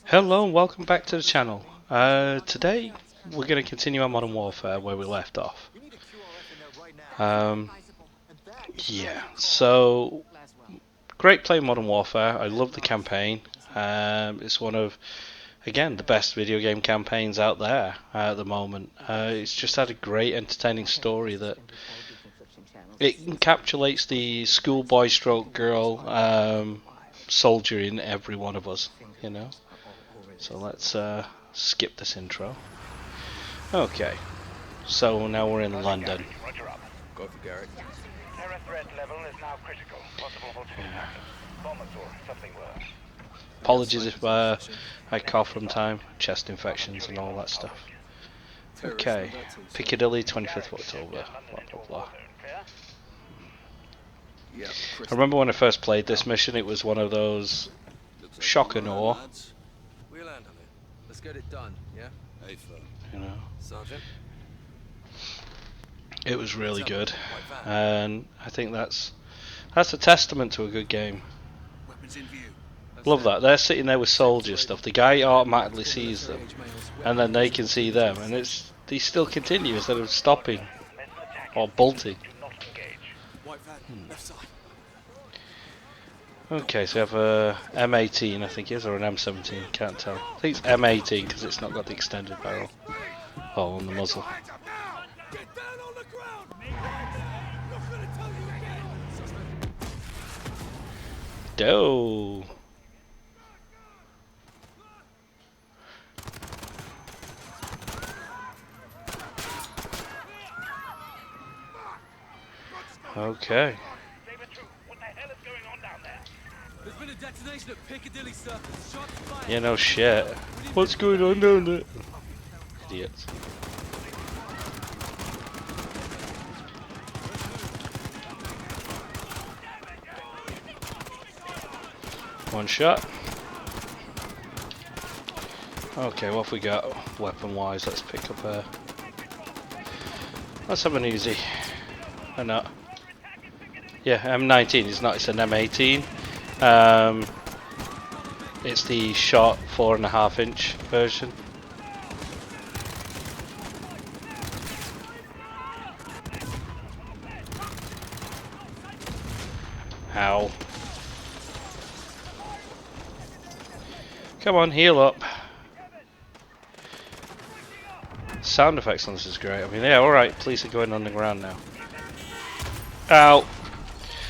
Hello and welcome back to the channel. Today we're going to continue our Modern Warfare where we left off. Yeah, so great playing Modern Warfare. I love the campaign. It's one of, again, the best video game campaigns out there at the moment. It's just had a great entertaining story that it encapsulates the schoolboy stroke girl soldier in every one of us, you know. So let's skip this intro. Okay, so now we're in London. Go for Garrett. Terror threat level is now critical. Possible multiple bombers or something worse. Apologies if I cough from time, chest infections and all that stuff. Okay, Piccadilly, 25th of October, blah blah blah. I remember when I first played this mission, it was one of those shock and awe. We'll handle it. Let's get it done, yeah? You know, Sergeant? it was really good, and I think that's a testament to a good game. Weapons in view. Love that. They're sitting there with soldier stuff. The guy automatically sees them, and then they can see them, and they still continue instead of stopping or bolting. Okay, so we have a M18, I think it is, or an M17, can't tell. I think it's M18 because it's not got the extended barrel. Oh, on the muzzle. Doh. Okay. There's been a detonation at Piccadilly Circus. Shots fired. Yeah, no shit. What's going on down there? Idiots. One shot. Okay, what have we got weapon-wise? Let's pick up a... Let's have an Uzi. Or not. Yeah, M19 is not, it's an M18. It's the short 4.5 inch version. Ow. Come on, heal up. Sound effects on this is great. I mean, yeah, alright, police are going underground now. Ow.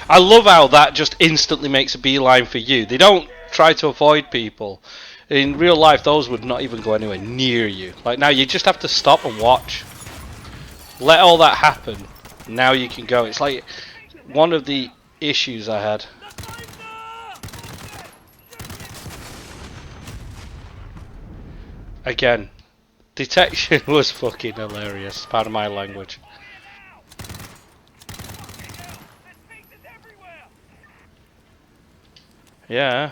I love how that just instantly makes a beeline for you. They don't try to avoid people. In real life, those would not even go anywhere near you. Like now, you just have to stop and watch. Let all that happen. Now you can go. It's like one of the issues I had. Again, detection was fucking hilarious. Pardon my language. Yeah.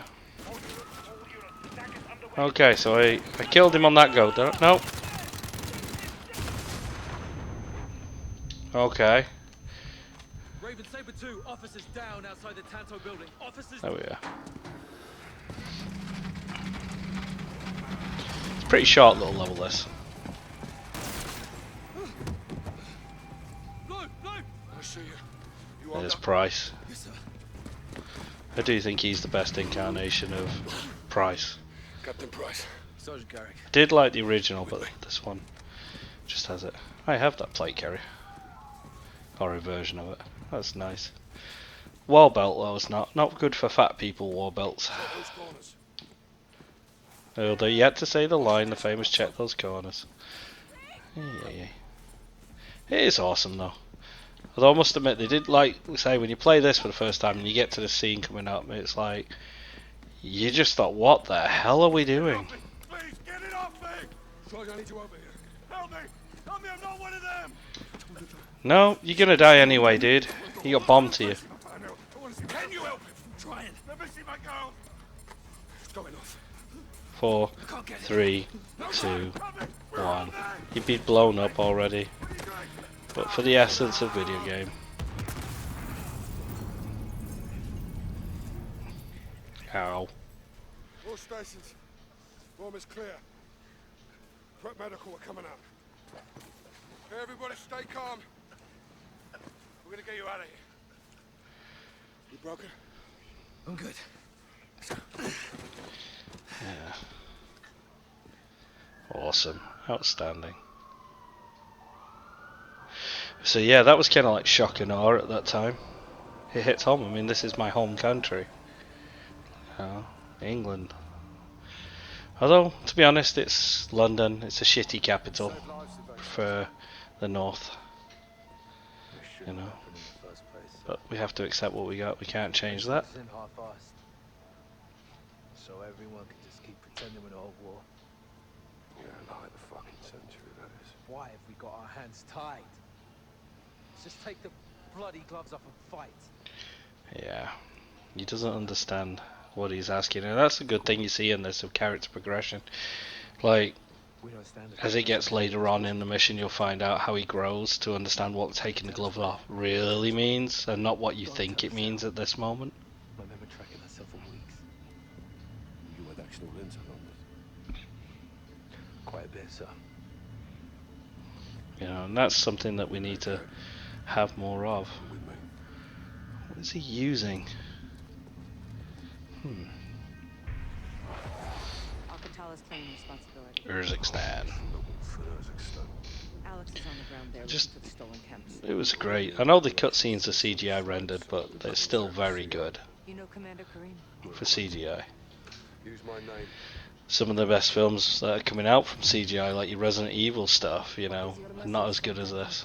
Okay, so I killed him on that go. No. Okay. Raven Saber 2, officers down outside the Tanto building. Officers. There we are. It's a pretty short little level, this. Blue, Blue. I'll show you. There's Price. Yes, sir. I do think he's the best incarnation of Price. Captain Price. Sergeant Garrick. Did like the original, but this one just has it. I have that plate carrier. Or a version of it. That's nice. War belt though, it's not good for fat people, war belts. Oh, they're yet to say the line, the famous check those corners. Yeah. It is awesome though. Although I must admit, they did, like say, when you play this for the first time and you get to the scene coming up, it's like you just thought, what the hell are we doing? Please get it off me! Sergeant, I need you over here. Help me! Help me! I'm not one of them. No, you're gonna die anyway, dude. You got bombed to you. Can you help me? I'm trying. Let me see my girl. It's going off. 4, 3, 2, 1. You'd be blown up already. But for the essence of video game. Ow. All stations. Bomb is clear. Prep medical are coming out. Hey, everybody stay calm. We're gonna get you out of here. You broken? I'm good. Yeah. Awesome. Outstanding. So yeah, that was kind of like shock and awe at that time. It hits home. I mean, this is my home country. England. Although, to be honest, it's London. It's a shitty capital Save lives today. for the north. This shouldn't You know. happen in the first place. But we have to accept what we got. We can't change that. This isn't half-assed. So everyone can just keep pretending we're not at war. Yeah, like the fucking century, that is. Why have we got our hands tied? Let's just take the bloody gloves off and fight. Yeah. He doesn't understand what he's asking, and that's a good thing you see in this of character progression. Like, We don't stand a as it chance. gets later on in the mission, you'll find out how he grows to understand what taking the glove off really means, and not what you think it means at this moment. I remember tracking myself for weeks. You had actual intel on this. Quite a bit, sir. You know, and that's something that we need to have more of. We may. What is he using? Alcantara's claiming responsibility. Urzikstan. Alex is on the ground there Just- looking for the stolen camps. It was great. I know the cutscenes are CGI rendered, but they're still very good You know Commander Kareem? for CGI. Use my name. Some of the best films that are coming out from CGI, like your Resident Evil stuff, you know, are not as good as this.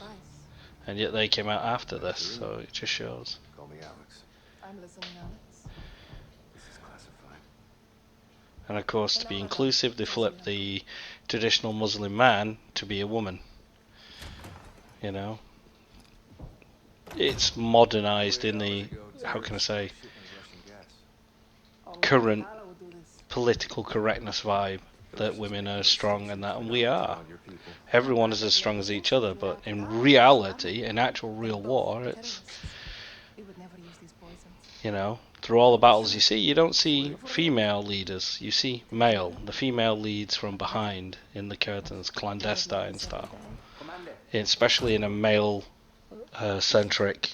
And yet they came out after this, so it just shows. Call me Alex. I'm listening, Alex. This is classified. And of course, to be inclusive, they flipped the traditional Muslim man to be a woman. You know, it's modernized in the, how can I say, current political correctness vibe that women are strong and that, and we are. Everyone is as strong as each other, but in reality, in actual real war, it's, We would never use these poisons. you know, through all the battles you see, you don't see female leaders, you see male. The female leads from behind in the curtains, clandestine style. Especially in a male centric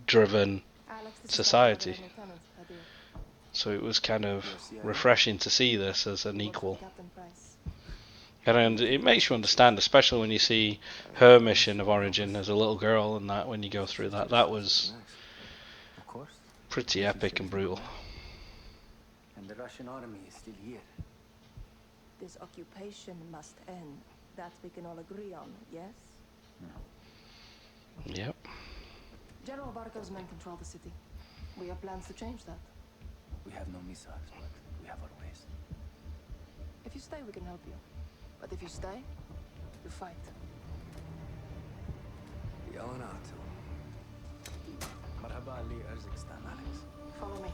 driven society. So it was kind of refreshing to see this as an equal. And it makes you understand, especially when you see her mission of origin as a little girl, and that when you go through that, that was Of course. pretty epic and brutal. And the Russian army is still here. This occupation must end. That we can all agree on, yes? Yep. General Barkov's men control the city. We have plans to change that. We have no missiles, but we have our ways. If you stay, we can help you. But if you stay, you fight. Yelling out to him. Marhaba Ali Urzikstan, Alex. Follow me.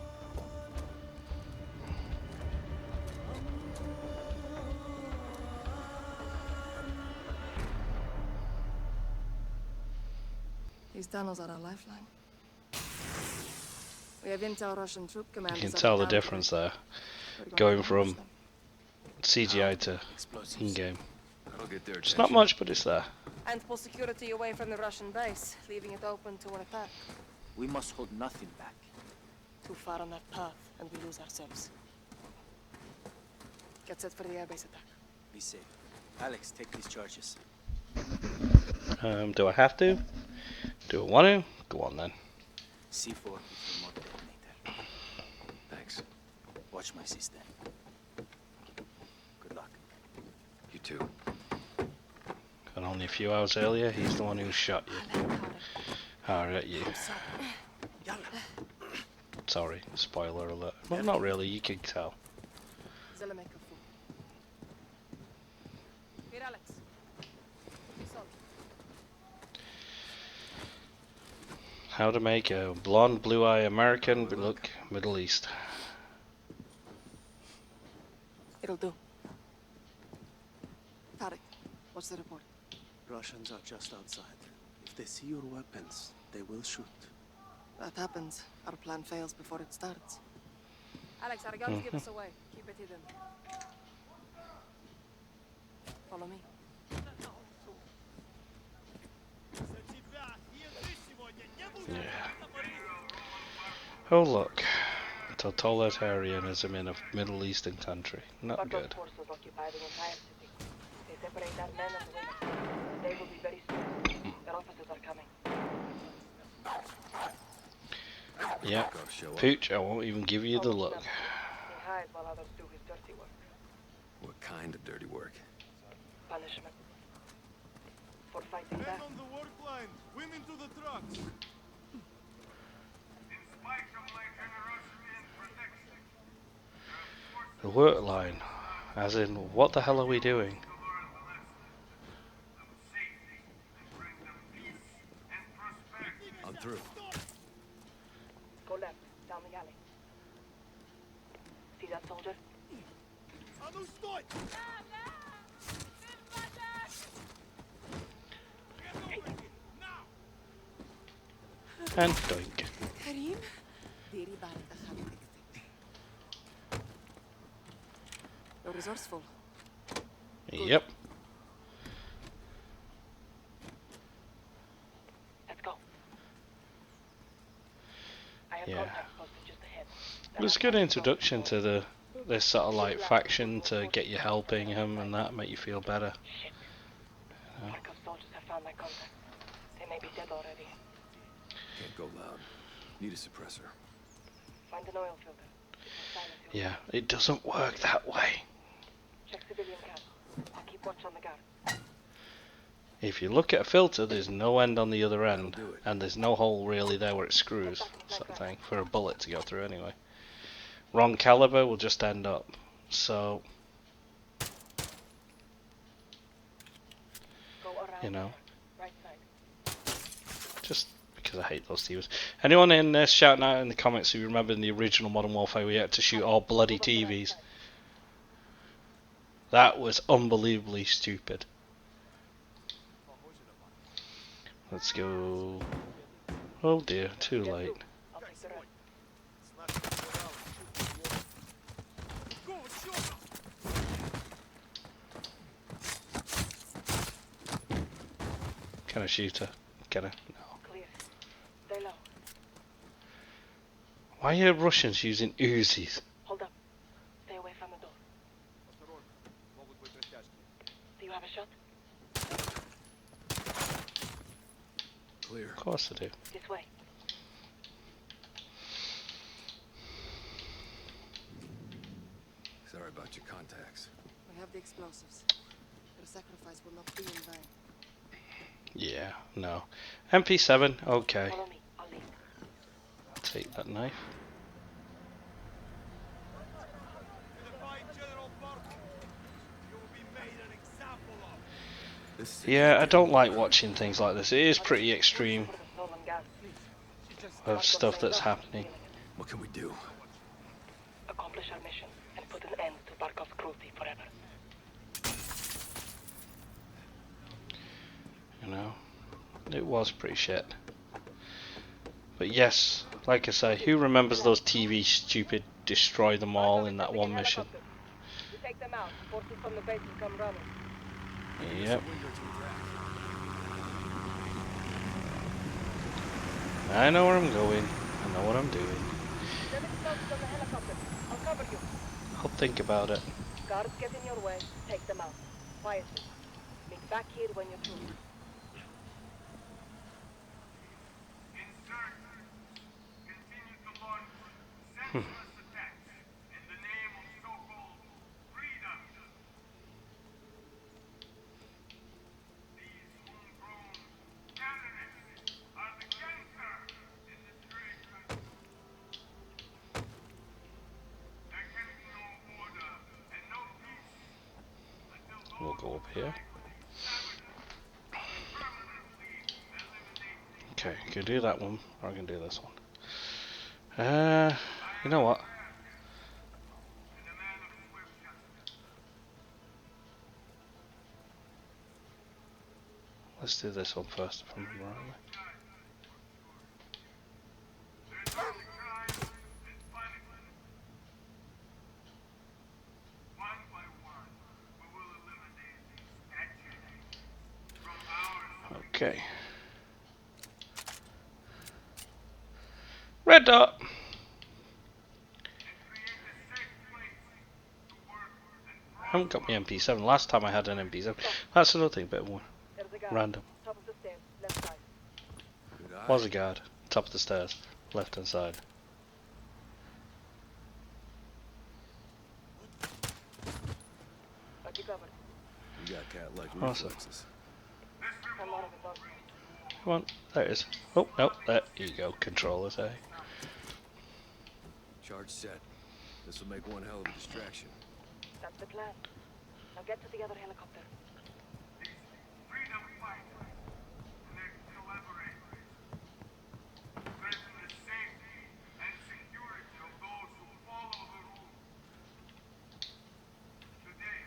These tunnels are our lifeline. We have intel Russian troop commanders. You can up tell and the down difference way. there, We're going to ambush from them. CGI to Explosives. in-game. That'll get their It's not much, but it's there. And pull security away from the Russian base, leaving it open to an attack. We must hold nothing back. Too far on that path, and we lose ourselves. Get set for the airbase attack. Be safe. Alex, take these charges. Do I have to? Do I want to? Go on then. C4 with remote detonator. Thanks. Watch my sister. Good luck. You too. And only a few hours earlier, he's the one who shot you. Alright, you. Sorry, spoiler alert. Well, not really, you can tell. Here, Alex. How to make a blonde, blue-eye American look Middle East. It'll do. Tarek, what's the report? Russians are just outside. If they see your weapons, they will shoot. That happens. Our plan fails before it starts. Alex, our guns give us away. Keep it hidden. Follow me. Yeah. Oh look, totalitarianism in a Middle Eastern country. Not good. forces occupy the entire city. They separate our men and women. The day will be very soon. Their officers are coming. Yeah. Pooch, I won't even give you the look. He hides while others do his dirty work. What kind of dirty work? Punishment. For fighting back. on the work line. Women to the trucks. The work line, as in, what the hell are we doing? I'm through. Go left, down the alley. See that soldier? And doink. Karim? Diri bari tahan. You're resourceful. Yep. Let's go. I have Yeah. contacts posted just ahead. It was a good introduction to this sort of like faction to get you helping him and that, make you feel better. Shit. Markov soldiers have found my contact. They may be dead already. Can't go loud. Need a suppressor. Find an oil filter. It will silence your Yeah, it doesn't work that way. Check civilian cab. I'll keep watch on the guard. If you look at a filter, there's no end on the other end, That'll do it. and there's no hole really there where it screws, sort of thing, for a bullet to go through anyway. Wrong caliber will just end up. So, Go around. you know, Right side. just because I hate those TVs. Anyone in there shouting out in the comments who remember in the original Modern Warfare we had to shoot all bloody TVs? That was unbelievably stupid. Let's go. Oh dear, too late. I'll take the rest. Can I shoot her? Can I? No. Clear. Stay low. Why are Russians using Uzis? Hold up. Stay away from the door. Do you have a shot? Clear. Of course I do. This way. Sorry about your contacts. We have the explosives. Your sacrifice will not be in vain. Yeah, no. MP7, okay. Follow me. I'll lead. I'll take that knife. This Yeah, I don't like watching things like this. It is pretty extreme For the stolen gas. of stuff that's happening. What can we do? Accomplish our mission and put an end to Barkov's cruelty forever. You know, it was pretty shit. But yes, like I say, who remembers those TV stupid destroy them all in that one mission? You take them out. Forces from the base will come running. Yep. I know where I'm going. I know what I'm doing. Send explosives on the helicopter. I'll cover you. I'll think about it. Guards get in your way. Take them out. Quietly. Meet back here when you're through. We'll go up here. Okay, I can do that one, or I can do this one. You know what? Let's do this one first, if I remember rightly. Okay. Red dot. I haven't got my MP7. Last time I had an MP7. That's another thing, a bit more There's a guy. random. Top of the stairs, left side. Good eye. Was a guard. Top of the stairs. Left hand side. Got you covered. You got cat-like Awesome. reflexes. I'm out of it, dog. Come on. There it is. Oh, no. There you go. Controllers, eh? Charge set. This will make one hell of a distraction. That's the plan. Now get to the other helicopter. Freedom fighters and their collaborators. Threaten the safety and security of those who follow the rules. Today,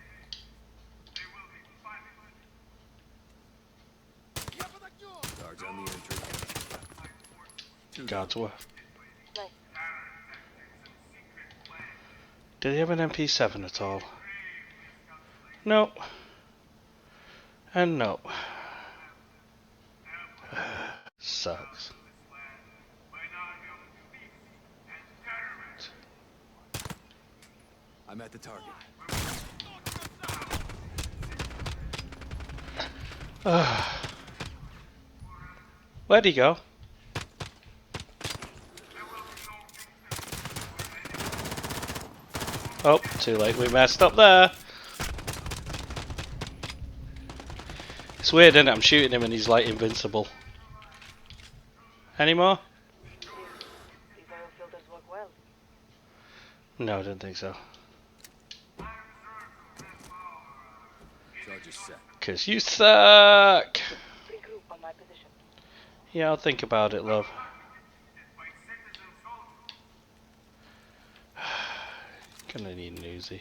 they will be punished. Guards on the entry. Guards were. Nice. Did he have an MP7 at all? No. And no. Sucks. I'm at the target. Where'd he go? Oh, too late. We messed up there. It's weird, isn't it? I'm shooting him and he's like invincible. Any more? These oil filters work well. No, I didn't think so. Charge is set. 'Cause you suck! Regroup on my position. Yeah, I'll think about it, love. Gonna need an Uzi.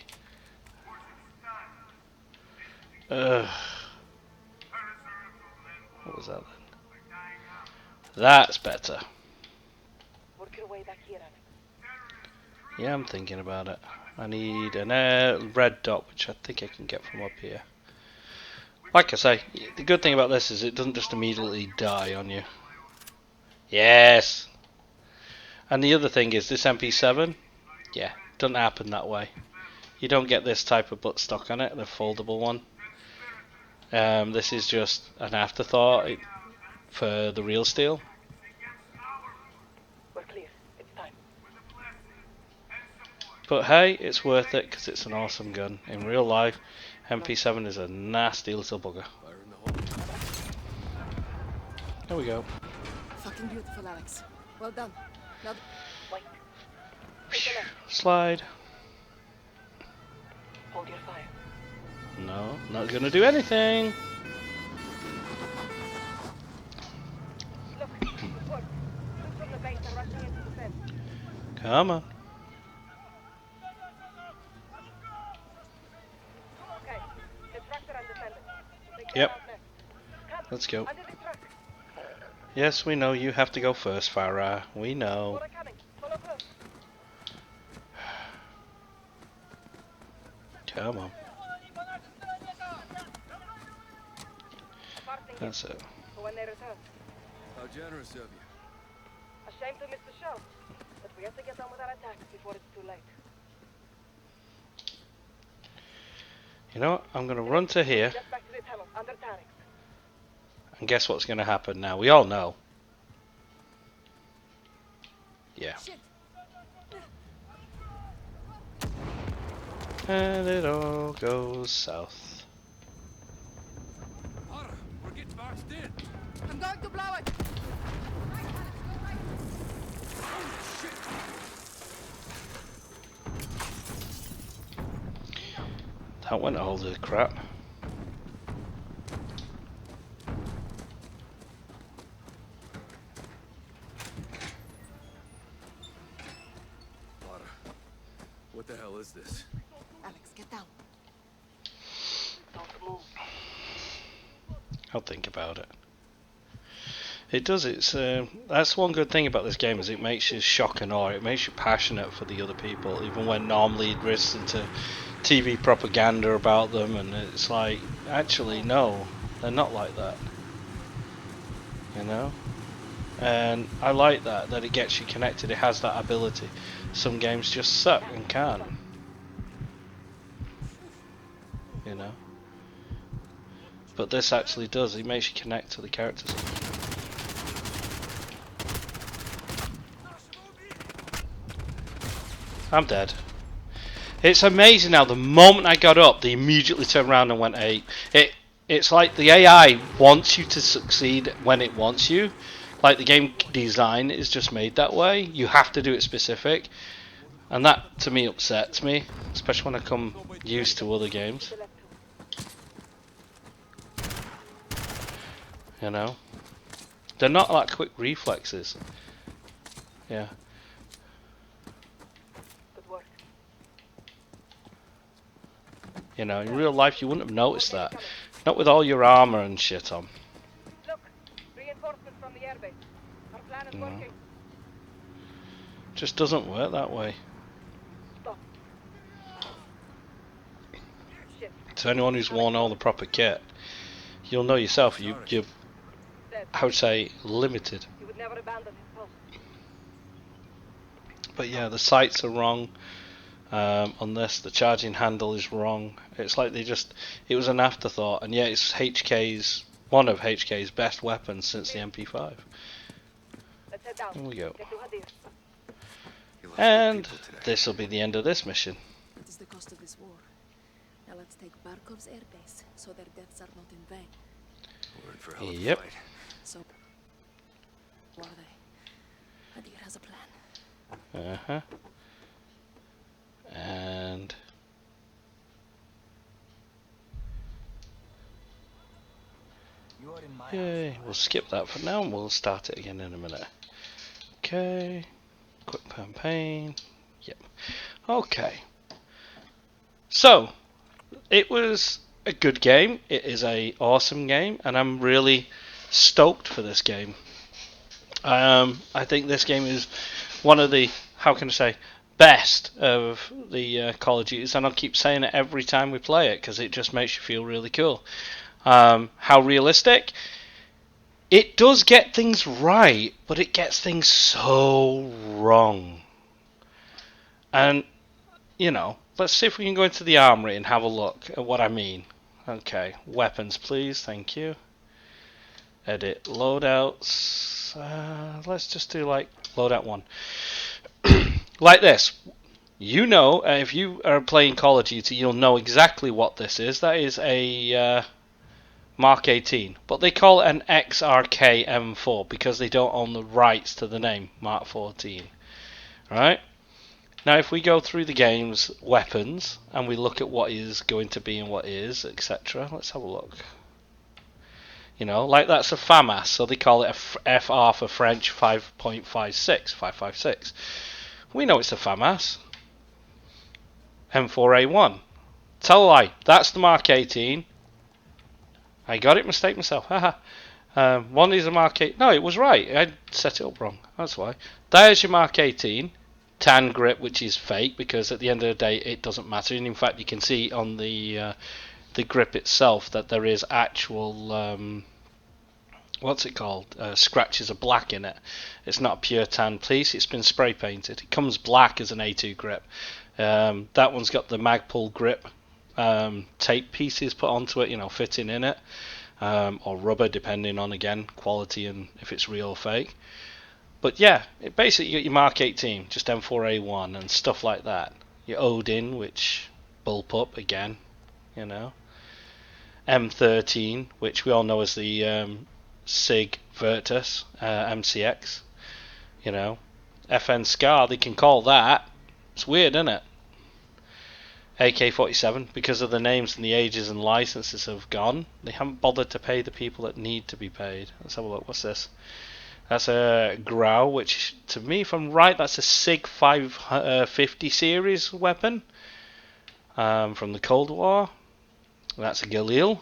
What was that then? That's better. Work your way back here, Alex. Yeah, I'm thinking about it. I need an red dot, which I think I can get from up here. Like I say, the good thing about this is it doesn't just immediately die on you. Yes! And the other thing is this MP7, yeah, doesn't happen that way. You don't get this type of buttstock on it, the foldable one. This is just an afterthought for the real steel. We're clear. It's time. But hey, it's worth it because it's an awesome gun. In real life, MP7 is a nasty little bugger. Fire in the hole. There we go. Fucking beautiful, Alex. Well done. Now, Wait. Take a left. Slide. Hold your fire. No, not gonna do anything. Look, it worked. Troops from the base are rushing into the fence. Come on. Okay. The tractor and defender. We'll take Yep. them out next. Come. Let's go. Under this truck. Yes, we know you have to go first, Farah. We know. More are coming. Follow close. Come on. Parting That's it. for when they return. How generous of you. A shame to miss the show, but we have to get on with our attacks before it's too late. You know what? I'm gonna run to here Just back to the tunnel, under Tarek. and guess what's gonna happen now? We all know. Yeah. shit. And it all goes south. Otter, we're getting boxed in. I'm going to blow it. That went all the crap. Potter. What the hell is this? Alex, get down. Don't move. I'll think about it. It does. It's that's one good thing about this game is it makes you shock and awe. It makes you passionate for the other people, even when normally you'd listen to TV propaganda about them, and it's like, actually, no, they're not like that. you know. And I like that it gets you connected. It has that ability. Some games just suck and can't, you know. But this actually does. It makes you connect to the characters. I'm dead. It's amazing how the moment I got up, they immediately turned around and went ape. It's like the AI wants you to succeed when it wants you. Like the game design is just made that way. You have to do it specific. And that to me upsets me, especially when I come used to other games. You know? They're not like quick reflexes. Yeah. Good work. You know, in real life you wouldn't have noticed that. Not with all your armor and shit on. Look, reinforcements from the airbase. Our plan is working. Just doesn't work that way. Stop. Shit. To anyone who's worn all the proper kit, you'll know yourself. You're, I would say, limited. He would never abandon his post. But yeah, the sights are wrong. On this, the charging handle is wrong. It's like it was an afterthought, and yet it's one of HK's best weapons since the MP5. Let's head down. Here we go. Get to Hadir. And this will be the end of this mission. What is the cost of this war? Now let's take Barkov's airbase, so their deaths are not in vain. We're in for a hell of a Yep. fight. So, who are they? Hadir has a plan. Uh-huh. And yay, we'll skip that for now and we'll start it again in a minute. Okay. Quick campaign. Yep. Okay. So, it was a good game. It is a awesome game, and I'm really stoked for this game. I think this game is one of the, how can I say, best of the Call of Duties, and I'll keep saying it every time we play it because it just makes you feel really cool. How realistic? It does get things right, but it gets things so wrong. And, you know, let's see if we can go into the armory and have a look at what I mean. Okay, weapons please, thank you. Edit loadouts. Let's just do like loadout 1. Like this. You know, if you are playing Call of Duty, you'll know exactly what this is. That is a Mark 18. But they call it an XRK M4 because they don't own the rights to the name Mark 14. Right? Now, if we go through the game's weapons and we look at what is going to be and what is, etc., let's have a look. You know, like that's a FAMAS, so they call it a FR for French 5.56. We know it's a FAMAS. M4A1. Tell a lie, that's the Mark 18. I got it, mistake myself. Haha. One is a Mark 8. No, it was right. I set it up wrong. That's why. There's your Mark 18. Tan grip, which is fake because at the end of the day it doesn't matter. And in fact, you can see on the grip itself that there is actual what's it called? Scratches of black in it. It's not a pure tan piece. It's been spray painted. It comes black as an A2 grip. That one's got the Magpul grip tape pieces put onto it, you know, fitting in it, or rubber, depending on again quality and if it's real or fake. But yeah, it basically you got your Mark 18, just M4A1 and stuff like that. Your Odin, which bullpup again, you know. M13, which we all know as the Sig Virtus MCX, you know. FN Scar, they can call that. It's weird, isn't it? AK-47, because of the names and the ages and licenses have gone, they haven't bothered to pay the people that need to be paid. Let's have a look. What's this? That's a Grau, which to me, if I'm right, that's a Sig 550 series weapon from the Cold War. That's a Galil.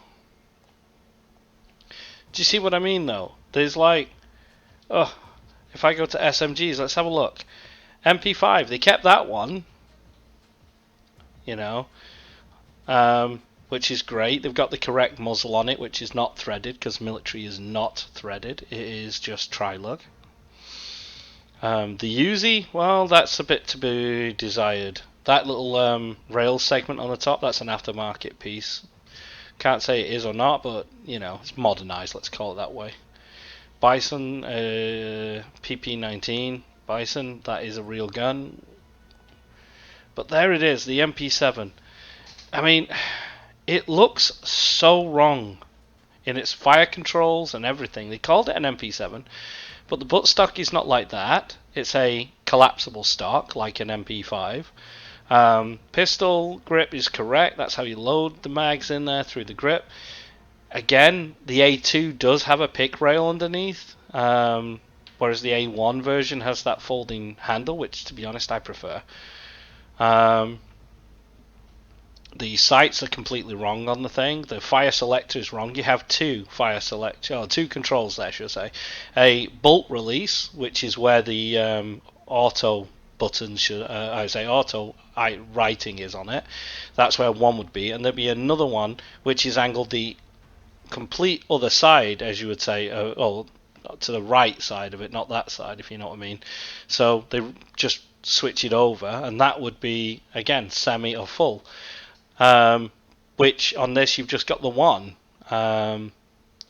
Do you see what I mean, though? There's like, if I go to SMGs, let's have a look. MP5, they kept that one. You know, which is great. They've got the correct muzzle on it, which is not threaded, because military is not threaded. It is just tri-lug. The Uzi, well, that's a bit to be desired. That little rail segment on the top, that's an aftermarket piece. Can't say it is or not, but, you know, it's modernized, let's call it that way. Bison, pp19, Bison, that is a real gun. But there it is, the MP7. I mean, it looks so wrong in its fire controls and everything. They called it an MP7, but the buttstock is not like that. It's a collapsible stock, like an MP5. Pistol grip is correct. That's how you load the mags in there, through the grip. Again, the A2 does have a pick rail underneath, whereas the A1 version has that folding handle, which, to be honest, I prefer. The sights are completely wrong on the thing. The fire selector is wrong. You have two two controls there, should I say. A bolt release, which is where the auto buttons should, auto writing is on it. That's where one would be, and there'd be another one which is angled the complete other side, as you would say, to the right side of it, not that side, if you know what I mean. So they just switch it over, and that would be, again, semi or full. Which on this you've just got the one, and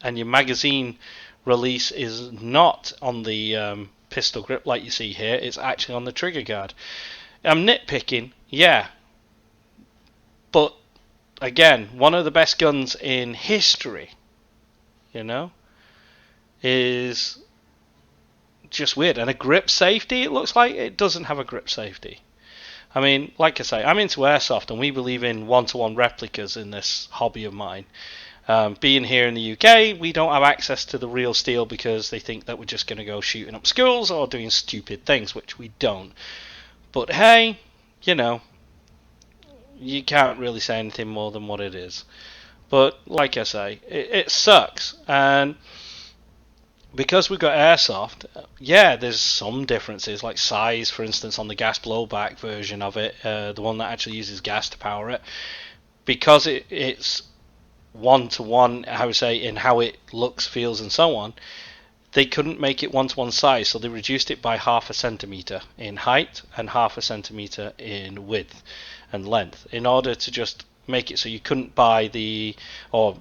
your magazine release is not on the pistol grip like you see here. It's actually on the trigger guard. I'm nitpicking, yeah, but again, one of the best guns in history, you know, is just weird. And a grip safety, it looks like it doesn't have a grip safety. I mean, like I say, I'm into airsoft, and we believe in one-to-one replicas in this hobby of mine. Being here in the UK, we don't have access to the real steel because they think that we're just going to go shooting up schools or doing stupid things, which we don't. But hey, you know, you can't really say anything more than what it is. But like I say, it sucks. And because we've got airsoft, yeah, there's some differences, like size, for instance, on the gas blowback version of it, the one that actually uses gas to power it. Because it's one-to-one, I would say, in how it looks, feels, and so on, they couldn't make it one-to-one size, so they reduced it by 0.5 centimeter in height and 0.5 centimeter in width and length, in order to just make it so you couldn't buy or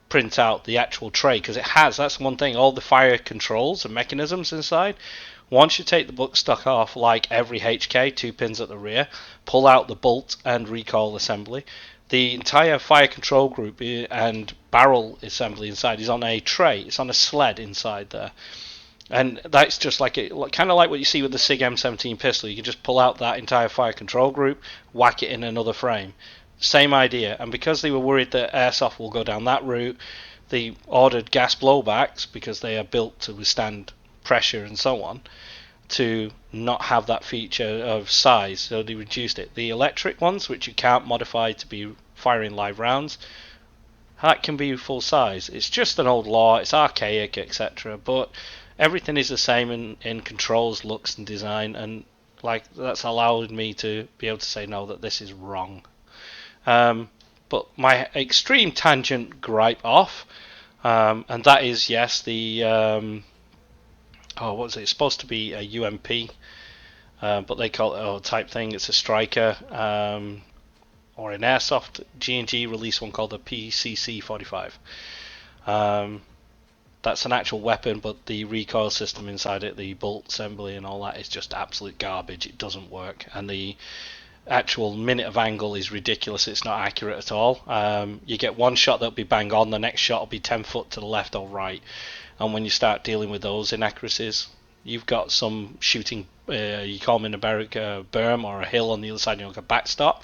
print out the actual tray, because that's one thing, all the fire controls and mechanisms inside. Once you take the buttstock off, like every HK, 2 pins at the rear, pull out the bolt and recoil assembly, the entire fire control group and barrel assembly inside is on a tray. It's on a sled inside there. And that's just like kind of like what you see with the SIG M17 pistol. You can just pull out that entire fire control group, whack it in another frame. Same idea. And because they were worried that airsoft will go down that route, they ordered gas blowbacks, because they are built to withstand pressure and so on, to not have that feature of size, so they reduced it. The electric ones, which you can't modify to be firing live rounds, that can be full size. It's just an old law, it's archaic, etc. But everything is the same in controls, looks, and design, and like that's allowed me to be able to say no, that this is wrong. But my extreme tangent gripe off, and that is, yes, the what was it? It's supposed to be a UMP, but they call it type thing. It's a striker, or an airsoft. G&G released one called the PCC-45. That's an actual weapon, but the recoil system inside it, the bolt assembly and all that, is just absolute garbage. It doesn't work, and the actual minute of angle is ridiculous. It's not accurate at all. You get one shot that'll be bang on, the next shot will be 10 foot to the left or right. And when you start dealing with those inaccuracies, you've got some shooting, you call them in America a berm or a hill on the other side, you've got a backstop.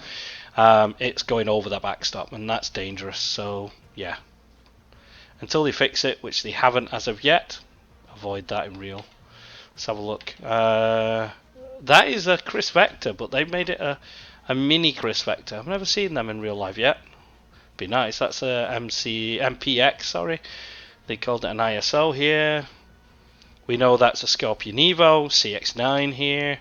It's going over that backstop, and that's dangerous. So yeah, until they fix it, which they haven't as of yet, avoid that in real. Let's have a look. That is a Chris Vector, but they've made it a mini Chris Vector. I've never seen them in real life yet. Be nice. That's a MPX, sorry. They called it an ISO here. We know that's a Scorpion Evo, CX9 here.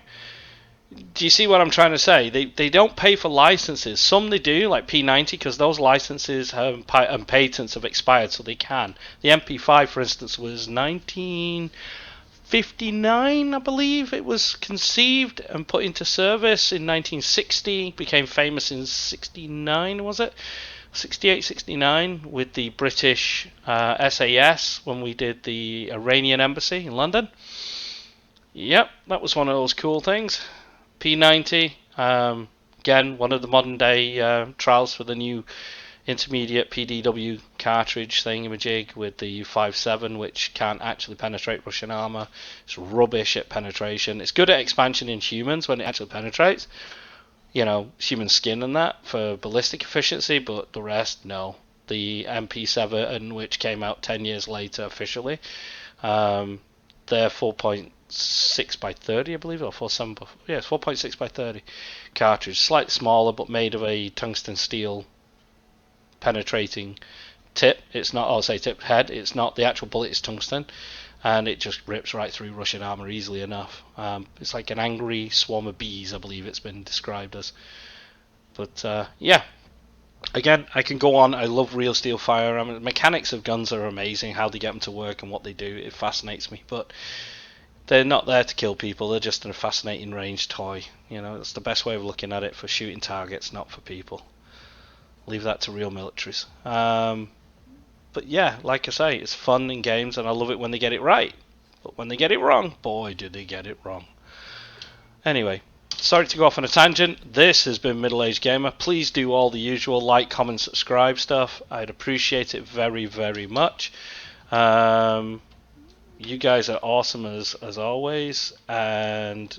Do you see what I'm trying to say? They don't pay for licenses. Some they do, like P90, because those licenses and patents have expired, so they can. The MP5, for instance, was 1959, I believe. It was conceived and put into service in 1960. Became famous in 69, was it? 68, 69, with the British SAS when we did the Iranian embassy in London. Yep, that was one of those cool things. P90, again, one of the modern day trials for the new intermediate PDW cartridge thingamajig with the 5.7, which can't actually penetrate Russian armor. It's rubbish at penetration. It's good at expansion in humans when it actually penetrates. You know, human skin and that for ballistic efficiency, but the rest, no. The MP7, which came out 10 years later officially, they're 4.6 by 30, I believe, or 4.7. Yeah, it's 4.6 by 30 cartridge, slightly smaller, but made of a tungsten steel penetrating tip. It's not, I'll say tip head. It's not the actual bullet. It's tungsten, and it just rips right through Russian armor easily enough. It's like an angry swarm of bees, I believe it's been described as. But yeah. Again, I can go on. I love real steel firearm. The mechanics of guns are amazing. How they get them to work and what they do, it fascinates me. But they're not there to kill people. They're just a fascinating range toy. You know, that's the best way of looking at it, for shooting targets, not for people. Leave that to real militaries. But yeah, like I say, it's fun in games, and I love it when they get it right. But when they get it wrong, boy, do they get it wrong. Anyway, sorry to go off on a tangent. This has been Middle Aged Gamer. Please do all the usual like, comment, subscribe stuff. I'd appreciate it very, very much. You guys are awesome as always, and